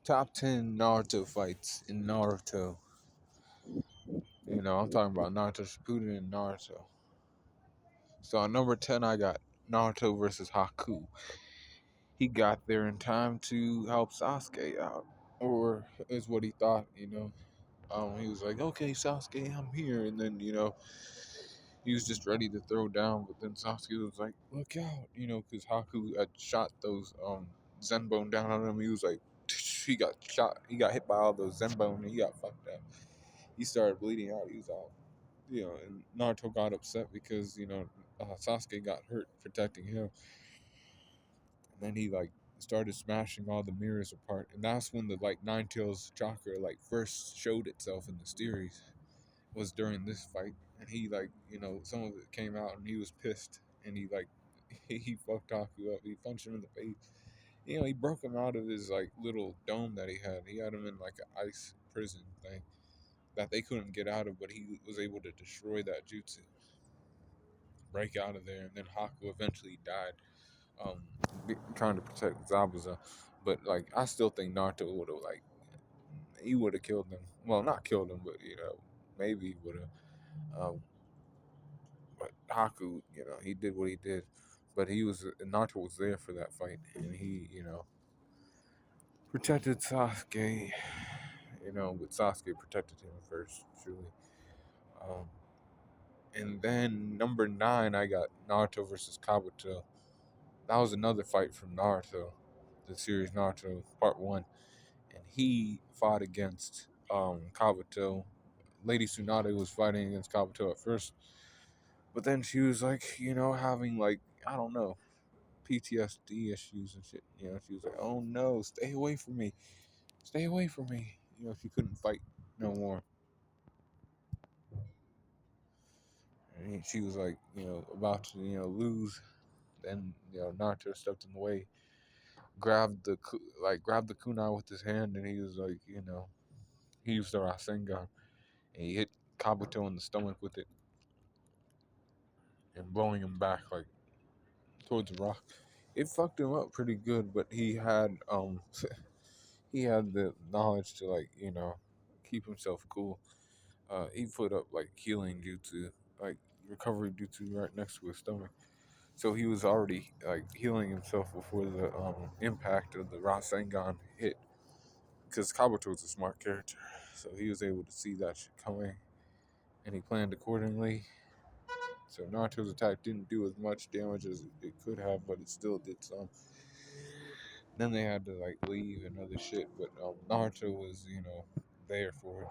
Top 10 Naruto fights in Naruto. I'm talking about Naruto Shippuden and Naruto. So on number 10, I got Naruto versus Haku. He got there in time to help Sasuke out, or is what he thought. He was like, okay, Sasuke, I'm here. And then, he was just ready to throw down. But then Sasuke was like, look out, because Haku had shot those Zenbone down on him. He was like, he got shot. He got hit by all those Zenbone and he got fucked up. He started bleeding out. He was all, and Naruto got upset because, Sasuke got hurt protecting him. And then he, like, started smashing all the mirrors apart. And that's when the, like, Nine Tails chakra, like, first showed itself in the series, was during this fight. And he, like, some of it came out and he was pissed. And he, like, he fucked Haku up. He punched him in the face. He broke him out of his, like, little dome that he had. He had him in, like, an ice prison thing that they couldn't get out of, but he was able to destroy that jutsu, break out of there, and then Haku eventually died, trying to protect Zabuza. But, like, I still think Naruto would have, like, he would have killed him. Well, not killed him, but maybe he would have. But Haku, he did what he did. But Naruto was there for that fight, and he, protected Sasuke. But Sasuke protected him first, truly. Um, and then number 9, I got Naruto versus Kabuto. That was another fight from Naruto, the series Naruto Part 1. And he fought against Kabuto. Lady Tsunade was fighting against Kabuto at first. But then she was like, having, like, I don't know, PTSD issues and shit. She was like, oh no, stay away from me. Stay away from me. She couldn't fight no more. And she was like, about to, lose. Then, Naruto stepped in the way, grabbed the kunai with his hand, and he was like, he used the Rasengan, and he hit Kabuto in the stomach with it, and blowing him back like towards the rock. It fucked him up pretty good, but he had he had the knowledge to, like, keep himself cool. He put up, like, healing jutsu, like recovery jutsu right next to his stomach. So he was already, like, healing himself before the impact of the Rasengan hit. Because Kabuto was a smart character, so he was able to see that shit coming, and he planned accordingly. So Naruto's attack didn't do as much damage as it could have, but it still did some. Then they had to, like, leave and other shit, but Naruto was, there for it.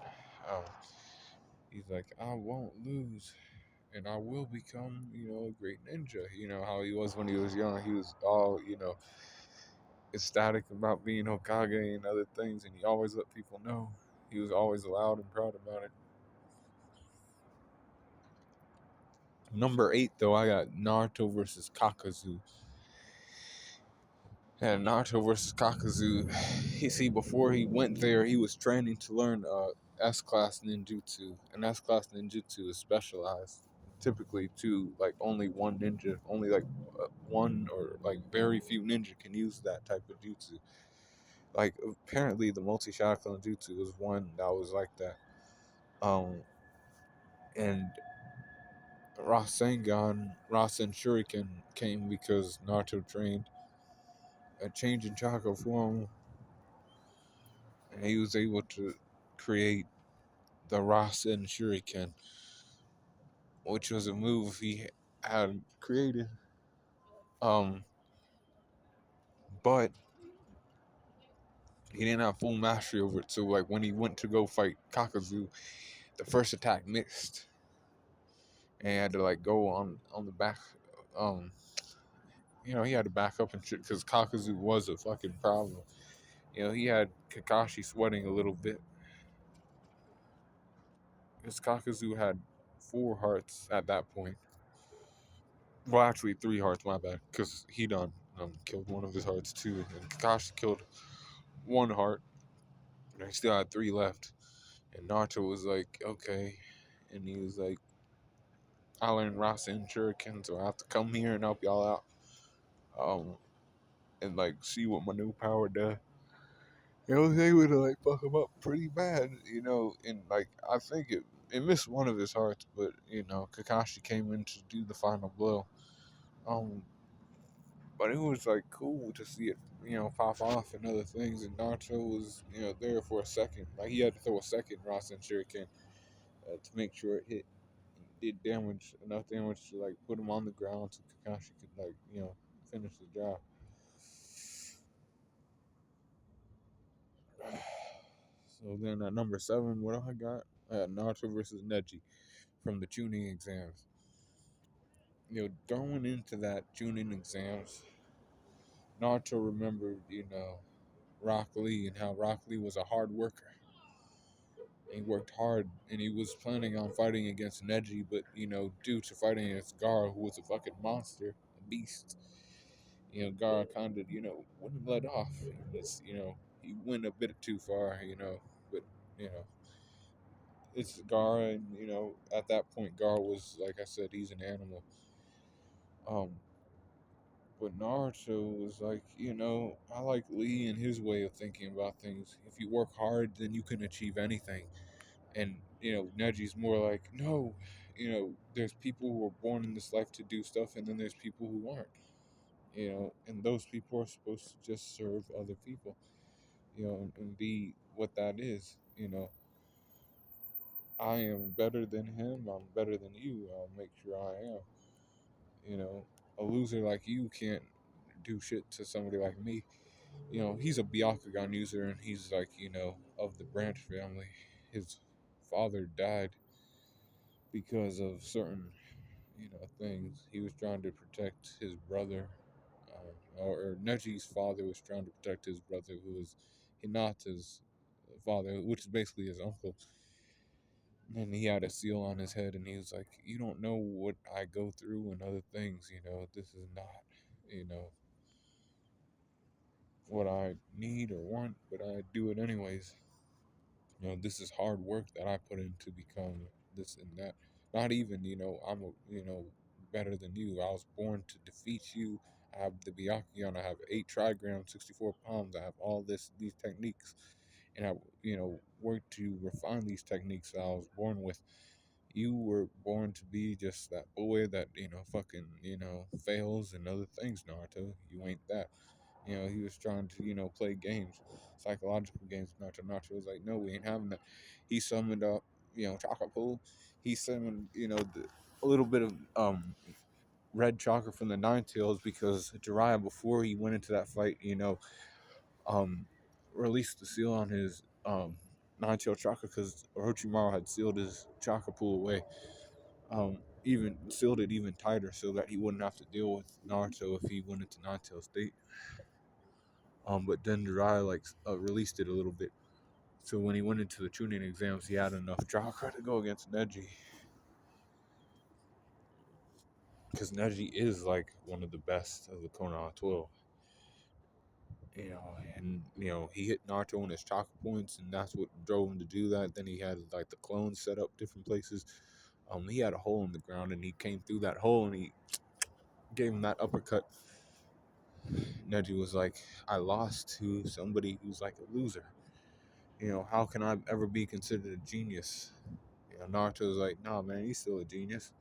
He's like, I won't lose, and I will become, a great ninja. You know how he was when he was young. He was all, ecstatic about being Hokage and other things, and he always let people know. He was always loud and proud about it. Number 8, though, I got Naruto versus Kakazu. And Naruto versus Kakazu, before he went there, he was training to learn S-class ninjutsu. And S-class ninjutsu is specialized, typically to, like, only one ninja, only, like, one or, like, very few ninja can use that type of jutsu. Like, apparently the multi-shadow jutsu was one that was like that. And Rasen Shuriken came because Naruto trained a change in chakra form, and he was able to create the Rasen Shuriken, which was a move he had created. But he didn't have full mastery over it. So, like, when he went to go fight Kakazu, the first attack missed, and he had to, like, go on the back. He had to back up and shit because Kakazu was a fucking problem. He had Kakashi sweating a little bit. Because Kakazu had 4 hearts at that point. Well, actually 3 hearts, my bad. Because he done killed one of his hearts too. And Kakashi killed 1 heart. And he still had 3 left. And Naruto was like, okay. And he was like, I learned Rasen Shuriken, so I have to come here and help y'all out. And, like, see what my new power does. It was able to like fuck him up pretty bad, and like I think it missed one of his hearts, but Kakashi came in to do the final blow. Um, but it was like cool to see it, pop off and other things. And Naruto was, there for a second. Like he had to throw a second Rasen Shuriken to make sure it hit, did damage enough damage to like put him on the ground so Kakashi could like finish the job. So then at number 7, what I got? Naruto versus Neji from the tuning exams. Going into that tuning exams, Naruto remembered, Rock Lee and how Rock Lee was a hard worker. He worked hard and he was planning on fighting against Neji, but due to fighting against Gaara, who was a fucking monster, a beast, Gaara kind of, wouldn't let off. He went a bit too far, but you know, it's Gaara, and at that point, Gaara was, like I said, he's an animal. Um, but Naruto was like, I like Lee and his way of thinking about things. If you work hard, then you can achieve anything. And Neji's more like, no, there's people who are born in this life to do stuff, and then there's people who aren't. And those people are supposed to just serve other people, and be what that is. I am better than him. I'm better than you. I'll make sure I am. You know, a loser like you can't do shit to somebody like me. He's a Byakugan user, and he's like, of the Branch family. His father died because of certain, things. He was trying to protect his brother, or Neji's father was trying to protect his brother, who was Hinata's father, which is basically his uncle. And he had a seal on his head, and he was like, "You don't know what I go through and other things. This is not, you know, what I need or want, but I do it anyways. This is hard work that I put in to become this and that. Not even, I'm, better than you. I was born to defeat you. I have the Byakugan. I have 8 trigrams, 64 pounds. I have all these techniques. And I, worked to refine these techniques that I was born with. You were born to be just that boy that, fucking, fails and other things, Naruto. You ain't that. He was trying to, play games, psychological games. Naruto was like, no, we ain't having that. He summoned up, chocolate pool. He summoned, a little bit of red chakra from the Nine Tails because Jiraiya, before he went into that fight, um, released the seal on his Nine Tail chakra because Orochimaru had sealed his chakra pool away. Even sealed it even tighter so that he wouldn't have to deal with Naruto if he went into Nine Tail state. But then Jiraiya released it a little bit. So when he went into the tuning exams, he had enough chakra to go against Neji. Because Neji is like one of the best of the Konoha 12. And he hit Naruto in his chakra points, and that's what drove him to do that. Then he had like the clones set up different places. He had a hole in the ground, and he came through that hole, and he gave him that uppercut. Neji was like, I lost to somebody who's like a loser. How can I ever be considered a genius? Naruto's like, nah, man, he's still a genius.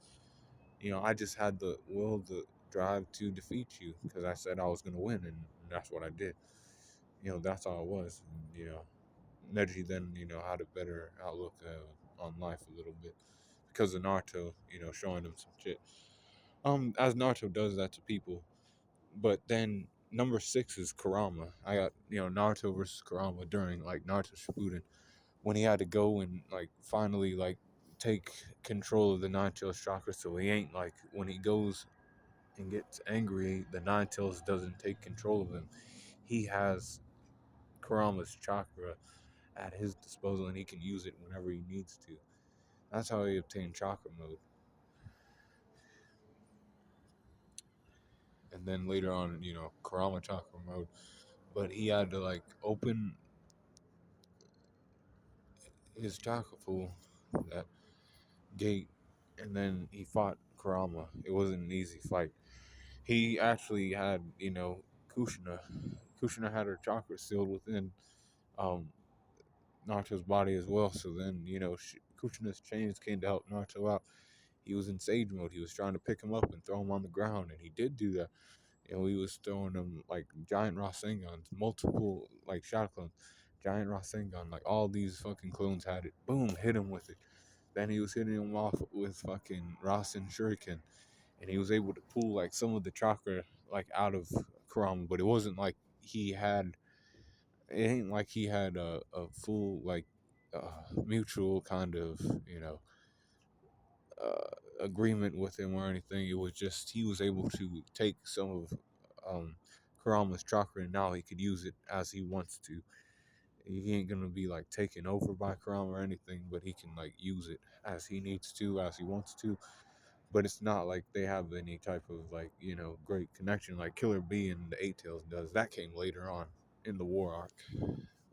I just had the will, the drive to defeat you because I said I was going to win, and that's what I did. That's all it was. And, Neji then, had a better outlook on life a little bit because of Naruto, showing him some shit. As Naruto does that to people. But then number 6 is Kurama. I got, Naruto versus Kurama during like Naruto Shippuden, when he had to go and like finally like take control of the Nine Tails chakra, so he ain't like when he goes and gets angry, the Nine Tails doesn't take control of him. He has Kurama's chakra at his disposal, and he can use it whenever he needs to. That's how he obtained chakra mode. And then later on, Kurama chakra mode, but he had to like open his chakra pool, that gate, and then he fought Kurama. It wasn't an easy fight. He actually had, Kushina. Kushina had her chakra sealed within, um, Naruto's body as well. So then, Kuchina's chains came to help Naruto out. He was in Sage mode. He was trying to pick him up and throw him on the ground, and he did do that. He was throwing him like giant Rasengans, multiple like shadow clones, giant Rasengan, like all these fucking clones had it. Boom, hit him with it. Then he was hitting him off with fucking Rasen Shuriken, and he was able to pull like some of the chakra like out of Kurama, but it wasn't like he had. It ain't like he had a full like mutual kind of agreement with him or anything. It was just he was able to take some of Kurama's chakra, and now he could use it as he wants to. He ain't gonna be like taken over by Kurama or anything, but he can like use it as he needs to, as he wants to. But it's not like they have any type of like great connection like Killer B and the Eight Tails does. That came later on in the war arc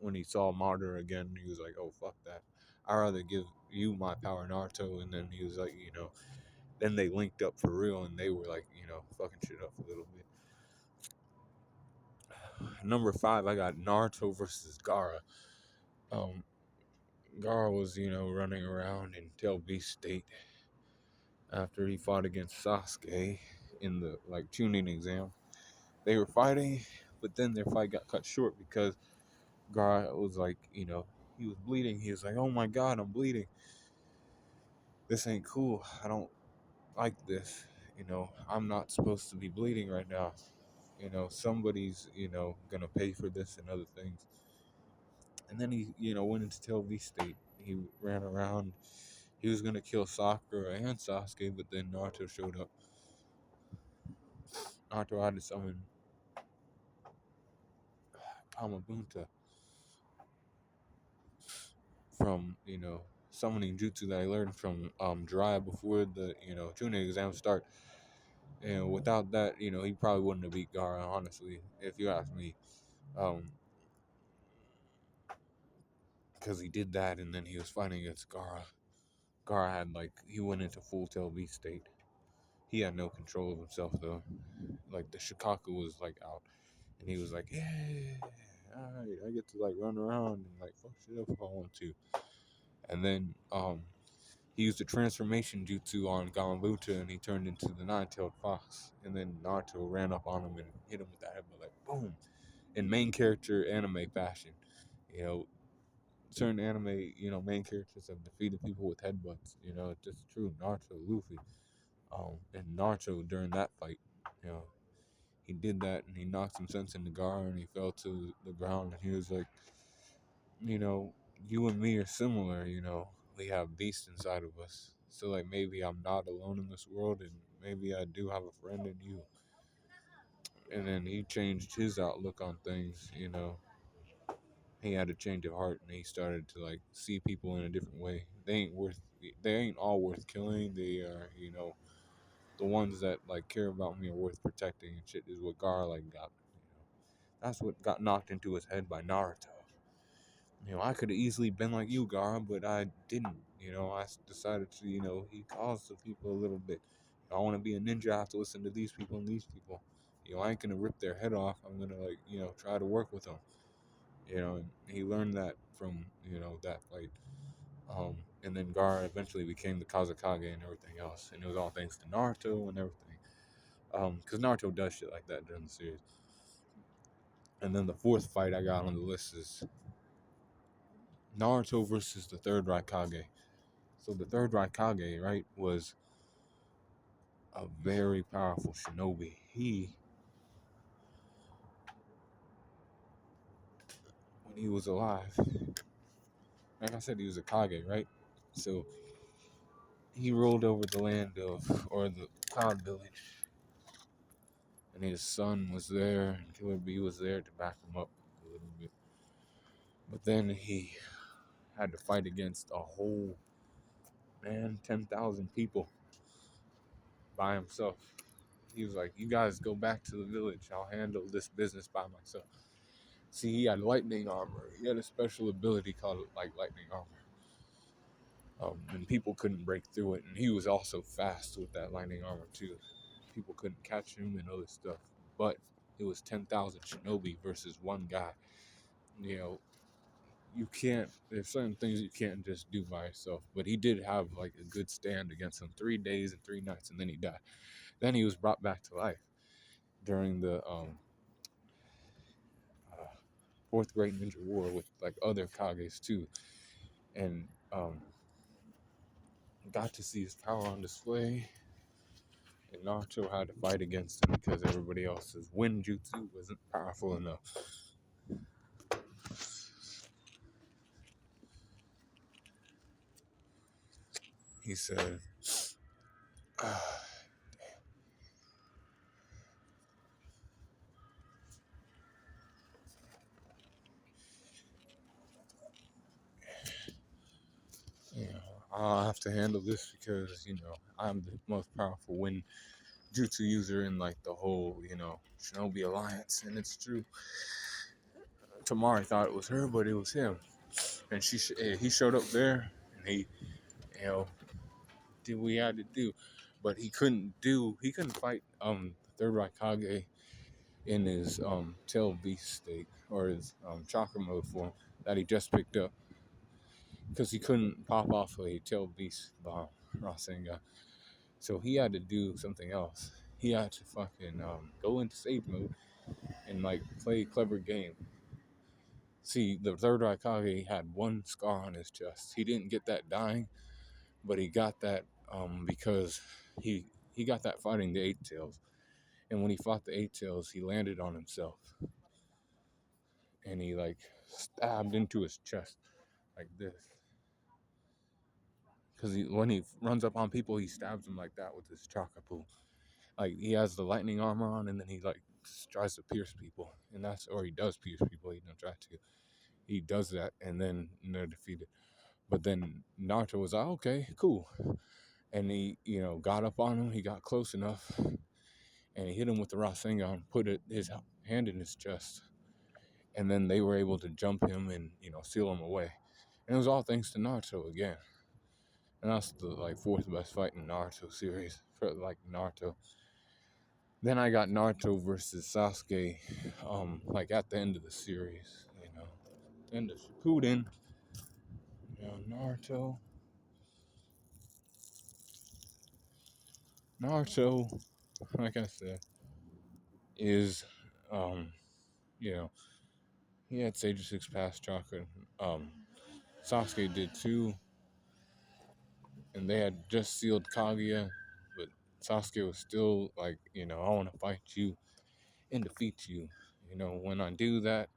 when he saw Martyr again. He was like, "Oh fuck that! I'd rather give you my power, Naruto." And then he was like, then they linked up for real, and they were like, fucking shit up a little bit. Number 5, I got Naruto versus Gaara. Um, Gaara was, running around in Tail Beast State after he fought against Sasuke in the like tuning exam. They were fighting, but then their fight got cut short because Gaara was like, he was bleeding. He was like, "Oh my god, I'm bleeding. This ain't cool. I don't like this. I'm not supposed to be bleeding right now. Somebody's, gonna pay for this and other things." And then he, went into Tail V State. He ran around. He was gonna kill Sakura and Sasuke, but then Naruto showed up. Naruto had to summon Amabunta from, summoning jutsu that I learned from Jiraiya before the, tuning exams start. And without that, he probably wouldn't have beat Gaara, honestly, if you ask me. Because he did that, and then he was fighting against Gaara. Gaara had, like, he went into full Tail Beast state. He had no control of himself, though. Like, the Shikaku was, like, out. And he was like, "Yeah, alright, I get to, like, run around and, like, fuck shit up if I want to." And then, he used the transformation jutsu on Gabuto, and he turned into the nine-tailed fox. And then Naruto ran up on him and hit him with that headbutt, like, boom. In main character anime fashion. You know, certain anime, main characters have defeated people with headbutts. It's just true. Naruto, Luffy, and Naruto during that fight, you know, he did that and he knocked some sense into Gaara and he fell to the ground and he was like, you know, you and me are similar. We have beasts inside of us. So like maybe I'm not alone in this world and maybe I do have a friend in you. And then he changed his outlook on things. He had a change of heart and he started to like see people in a different way. They ain't all worth killing. They are, the ones that like care about me are worth protecting and shit is what Gaara like got. That's what got knocked into his head by Naruto. I could have easily been like you, Gaara, but I didn't. I decided to, he caused the people a little bit. If I want to be a ninja, I have to listen to these people and these people. I ain't gonna rip their head off. I'm gonna like, try to work with them. And he learned that from, that fight. And then Gaara eventually became the Kazakage and everything else. And it was all thanks to Naruto and everything. Because Naruto does shit like that during the series. And then the fourth fight I got on the list is Naruto versus the third Raikage. So the third Raikage, right, was a very powerful shinobi. When he was alive, like I said, he was a Kage, right? So he ruled over the land or the Cloud Village. And his son was there, and Killer B was there to back him up a little bit. But then he had to fight against a whole, 10,000 people by himself. He was like, "You guys go back to the village. I'll handle this business by myself." See, he had lightning armor. He had a special ability called like lightning armor. And people couldn't break through it. And he was also fast with that lightning armor too. People couldn't catch him and other stuff. But it was 10,000 shinobi versus one guy. You know, you can't. There's certain things you can't just do by yourself. But he did have like a good stand against him, 3 days and 3 nights, and then he died. Then he was brought back to life during the uh, Fourth Great Ninja War with like other Kages too, and got to see his power on display. And Naruto had to fight against him because everybody else's wind jutsu wasn't powerful enough. He said, ah, you know, I'll have to handle this because, I'm the most powerful wind jutsu user in like the whole, Shinobi Alliance. And it's true. Tamari thought it was her, but it was him. And he showed up there and he, you know, did what he had to do. But he couldn't fight third Raikage in his tail beast state or his chakra mode form that he just picked up because he couldn't pop off a tail beast bomb Rasengan. So he had to do something else. He had to fucking go into save mode and like play a clever game. See, the third Raikage had one scar on his chest. He didn't get that dying, but he got that because he got that fighting the Eight Tails. And when he fought the Eight Tails, he landed on himself and he like stabbed into his chest like this. Because when he runs up on people, he stabs them like that with his chakapu. Like he has the lightning armor on, and then he like tries to pierce people, and or he does pierce people. He don't try to. He does that, and then they're defeated. But then Naruto was like, okay, cool, and he got up on him. He got close enough, and he hit him with the Rasengan, put his hand in his chest, and then they were able to jump him and seal him away. And it was all thanks to Naruto again. And that's the like fourth best fight in Naruto series for like Naruto. Then I got Naruto versus Sasuke, like at the end of the series, end of Shippuden. Naruto, like I said, is, um, you know, he had Sage 6 past chakra. Sasuke did too, and they had just sealed Kaguya, but Sasuke was still like, I want to fight you and defeat you. When I do that,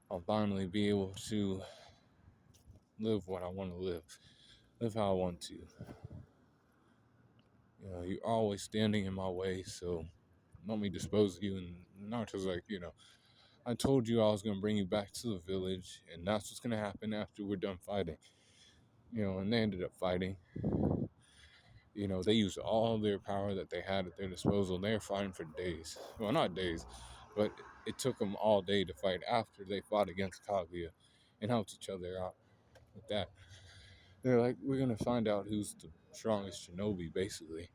I'll finally be able to live what I want to live how I want to. You're always standing in my way, so let me dispose of you. And Naruto's like, I told you I was going to bring you back to the village, and that's what's going to happen after we're done fighting. And they ended up fighting. They used all their power that they had at their disposal. They were fighting for days. Well, not days, but it took them all day to fight after they fought against Kaguya and helped each other out with that. They're like, we're going to find out who's the strongest shinobi, basically.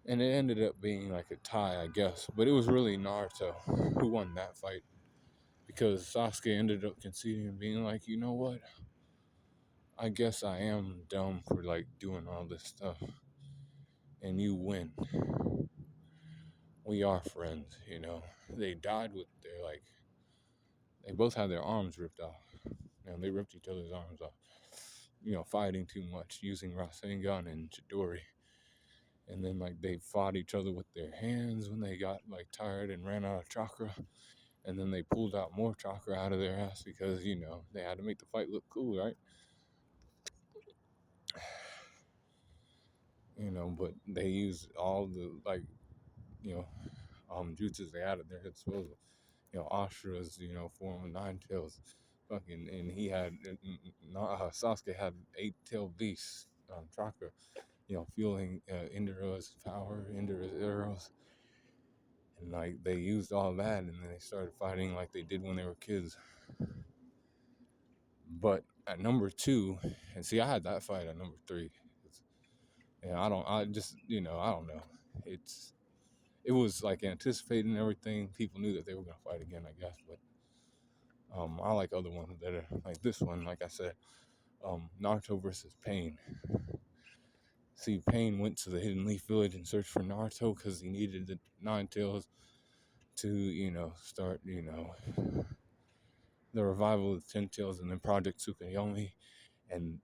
And it ended up being like a tie, I guess. But it was really Naruto who won that fight. Because Sasuke ended up conceding and being like, you know what? I guess I am dumb for like doing all this stuff. And you win. We are friends, They died with their like they both had their arms ripped off. They ripped each other's arms off. Fighting too much, using Rasengan and Chidori. And then like they fought each other with their hands when they got like tired and ran out of chakra. And then they pulled out more chakra out of their ass because, they had to make the fight look cool, right? But they used all the like, jutsus they had at their disposal. Ashura's, form of nine tails. Fucking, and he had, Sasuke had 8-tailed beasts, chakra, fueling Indira's power, Indira's arrows. And like they used all that, and then they started fighting like they did when they were kids. But at number 2, and see, I had that fight at number 3. I don't know. It was like anticipating everything. People knew that they were gonna fight again, I guess. But I like other ones better, like this one. Like I said, Naruto versus Pain. See, Pain went to the Hidden Leaf Village and searched for Naruto because he needed the Nine Tails to, start, the revival of the Ten Tails and then Project Tsukuyomi. And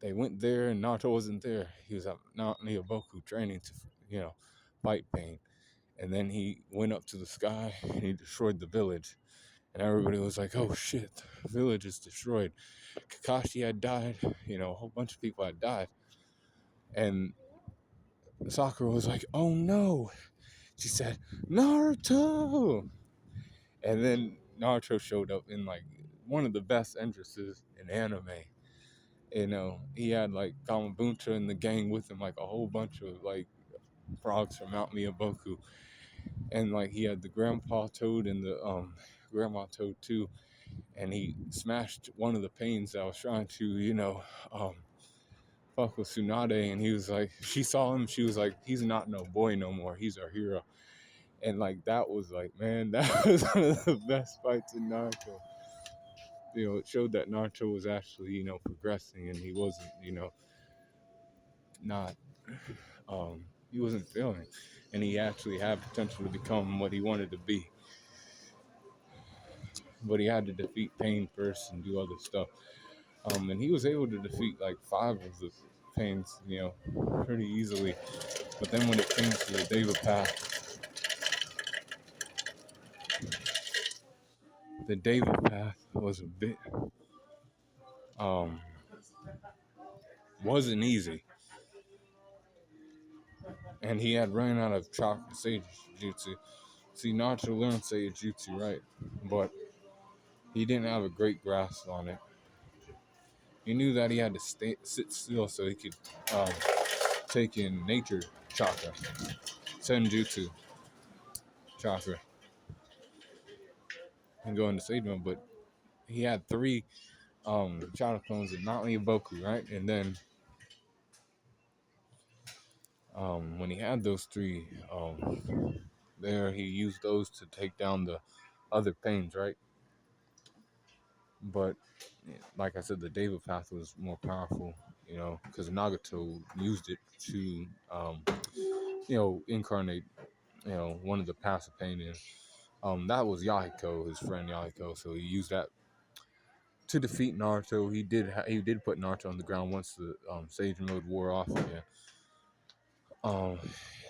they went there, and Naruto wasn't there. He was at Mount Nioboku training to, fight Pain. And then he went up to the sky and he destroyed the village. And everybody was like, oh shit, the village is destroyed. Kakashi had died, a whole bunch of people had died. And Sakura was like, oh no. She said, Naruto! And then Naruto showed up in like one of the best entrances in anime. He had like Kamabuncha and the gang with him, like a whole bunch of like frogs from Mount Miyaboku. And like he had the Grandpa Toad and the Grandma Toad too. And he smashed one of the pains that was trying to, fuck with Tsunade. And he was like, she saw him, she was like, he's not no boy no more, he's our hero. And like that was like, man, that was one of the best fights in Naruto. It showed that Naruto was actually, progressing, and he wasn't, not, he wasn't failing, and he actually had potential to become what he wanted to be. But he had to defeat Pain first and do other stuff. And he was able to defeat like 5 of the Pains, pretty easily. But then when it came to the Deva Path, the Deva Path was a bit, wasn't easy. And he had run out of chakra Sage Jutsu. See, Naruto learned Sage Jutsu, right? But he didn't have a great grasp on it. He knew that he had to sit still so he could take in nature chakra, Senjutsu chakra, and go into Sage mode. But he had 3 chakra clones in Mount Miyaboku, right? And then when he had those 3 there, he used those to take down the other pains, right? But like I said, the Deva Path was more powerful, because Nagato used it to, incarnate, one of the paths of pain in. That was Yahiko, his friend Yahiko, so he used that to defeat Naruto. He did put Naruto on the ground once the Sage mode wore off again.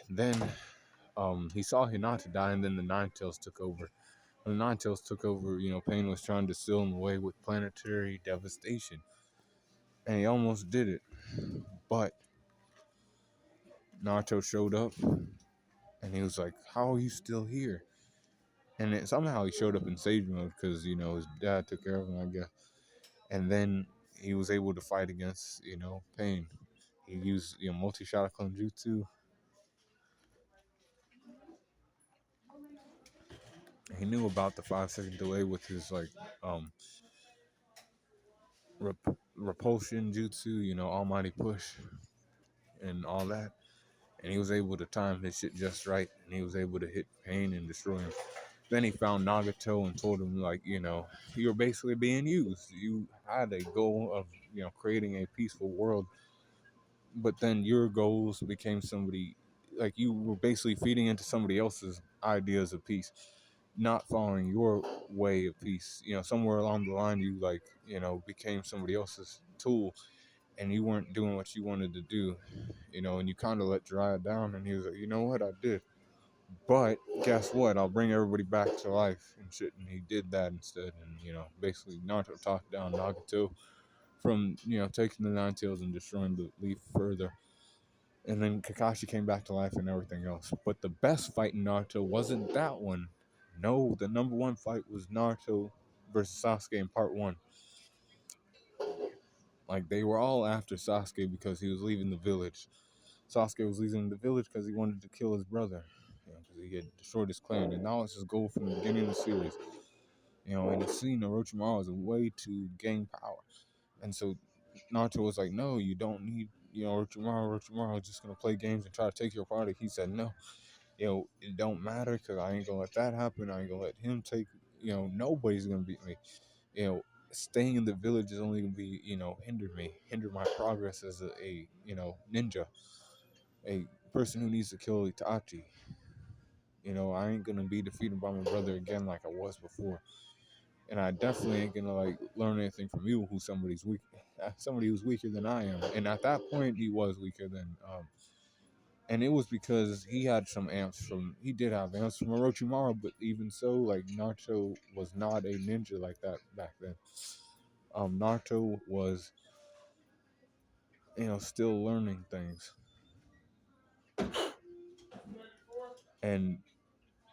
Then he saw Hinata die, and then the Nine Tails took over. When the Nine Tails took over, Pain was trying to seal him away with planetary devastation. And he almost did it. But Naruto showed up, and he was like, how are you still here? And somehow he showed up in Sage mode because, his dad took care of him, I guess. And then he was able to fight against, Pain. He used, multi-shot clone jutsu. He knew about the 5-second delay with his, like, repulsion jutsu, almighty push and all that. And he was able to time his shit just right, and he was able to hit Pain and destroy him. Then he found Nagato and told him, like, you were basically being used. You had a goal of, creating a peaceful world, but then your goals became like you were basically feeding into somebody else's ideas of peace, not following your way of peace. Somewhere along the line, you became somebody else's tool, and you weren't doing what you wanted to do, and you kind of let Jiraiya down, and he was like, you know what, I did. But guess what? I'll bring everybody back to life and shit. And he did that instead. And, basically Naruto talked down Nagato from, taking the Nine Tails and destroying the leaf further. And then Kakashi came back to life and everything else. But the best fight in Naruto wasn't that one. No, the number 1 fight was Naruto versus Sasuke in part 1. Like, they were all after Sasuke because he was leaving the village. Sasuke was leaving the village because he wanted to kill his brother. Because he had destroyed his clan, and now it's his goal from the beginning of the series. And he's seen Orochimaru as a way to gain power. And so Naruto was like, no, you don't need, Orochimaru. Orochimaru is just going to play games and try to take your party. He said, no, it don't matter because I ain't going to let that happen. I ain't going to let him take nobody's gonna beat me. You know, staying in the village is only gonna be, hinder my progress as a ninja, a person who needs to kill Itachi. I ain't gonna be defeated by my brother again like I was before, and I definitely ain't gonna like learn anything from you, who's somebody who's weaker than I am. And at that point, he was weaker than, and it was because he did have amps from Orochimaru, but even so, like Naruto was not a ninja like that back then. Naruto was, still learning things, and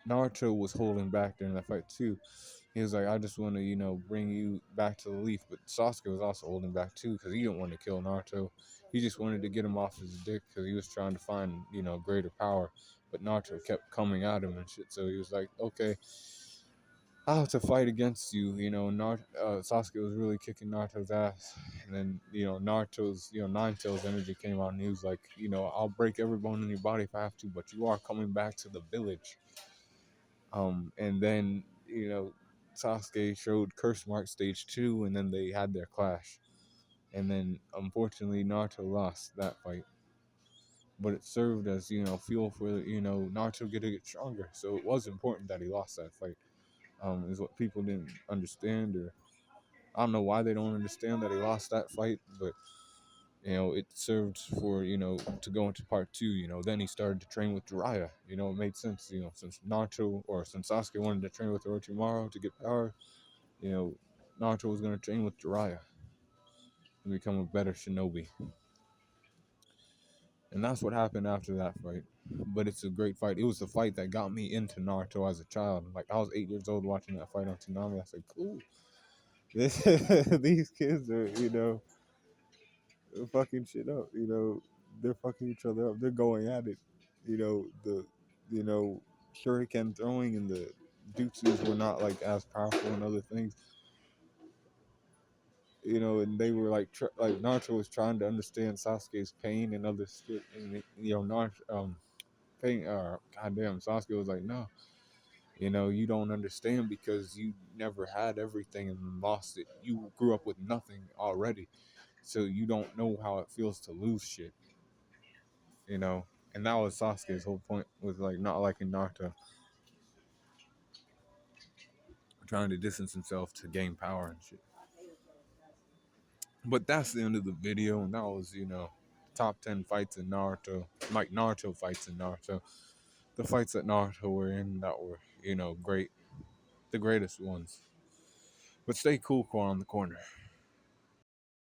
Naruto was holding back during that fight too. He was like, I just want to, bring you back to the leaf. But Sasuke was also holding back too because he didn't want to kill Naruto. He just wanted to get him off his dick because he was trying to find, greater power. But Naruto kept coming at him and shit. So he was like, okay, I'll have to fight against you. Sasuke was really kicking Naruto's ass. And then, Naruto's, Nine Tails energy came out and he was like, I'll break every bone in your body if I have to, but you are coming back to the village. And then, Sasuke showed Curse Mark Stage 2, and then they had their clash. And then, unfortunately, Naruto lost that fight. But it served as, fuel for, Naruto to get stronger. So it was important that he lost that fight, is what people didn't understand. Or I don't know why they don't understand that he lost that fight, but, it served for, to go into part 2. Then he started to train with Jiraiya. It made sense, since Sasuke wanted to train with Orochimaru to get power, you know, Naruto was going to train with Jiraiya and become a better shinobi. And that's what happened after that fight. But it's a great fight. It was the fight that got me into Naruto as a child. Like, I was 8 years old watching that fight on Toonami. I said, cool. These kids are, fucking shit up. They're fucking each other up. They're going at it. The, shuriken throwing and the jutsus were not, like, as powerful and other things. And they were like Naruto was trying to understand Sasuke's pain and other shit, and Naruto, pain. Goddamn, Sasuke was like, no, you don't understand because you never had everything and lost it. You grew up with nothing already, so you don't know how it feels to lose shit. And that was Sasuke's whole point, was like not liking Naruto, trying to distance himself to gain power and shit. But that's the end of the video, and that was, top 10 fights in Naruto, like Naruto fights in Naruto. The fights that Naruto were in that were, great, the greatest ones. But stay cool, Core on the corner.